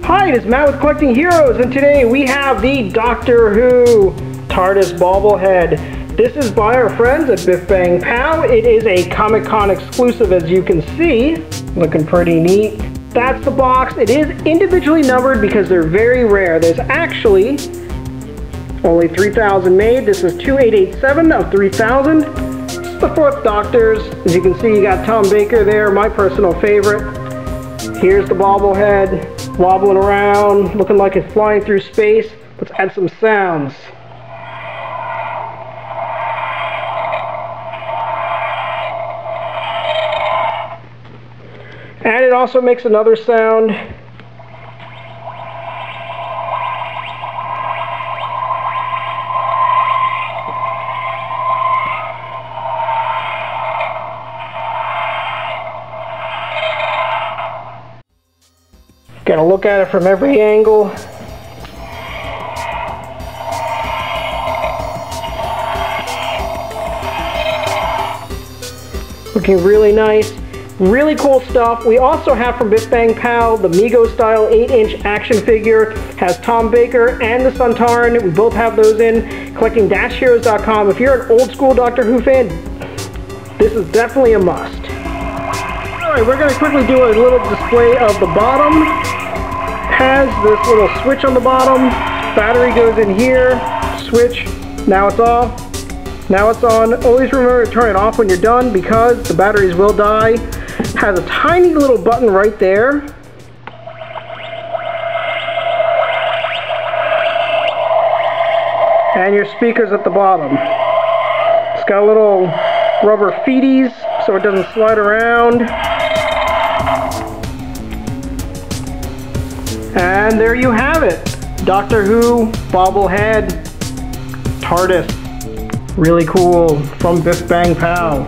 Hi, it is Matt with Collecting Heroes, and today we have the Doctor Who Tardis Bobblehead. This is by our friends at Biff Bang Pow. It is a Comic-Con exclusive, as you can see. Looking pretty neat. That's the box. It is individually numbered because they're very rare. There's actually only 3,000 made. This is 2887 of 3,000. This is the fourth Doctor's. As you can see, you got Tom Baker there, my personal favorite. Here's the bobblehead, wobbling around, looking like it's flying through space. Let's add some sounds. And it also makes another sound. Gotta look at it from every angle. Looking really nice. Really cool stuff. We also have from Biff Bang Pow the Mego style 8-inch action figure. Has Tom Baker and the Suntaran. We both have those in collecting-heroes.com. If you're an old school Doctor Who fan, this is definitely a must. Alright, we're going to quickly do a little display of the bottom. Has this little switch on the bottom. Battery goes in here. Switch. Now it's off. Now it's on. Always remember to turn it off when you're done because the batteries will die. Has a tiny little button right there. And your speakers at the bottom. It's got little rubber feeties so it doesn't slide around. And there you have it. Doctor Who bobblehead TARDIS. Really cool from Biff Bang Pow.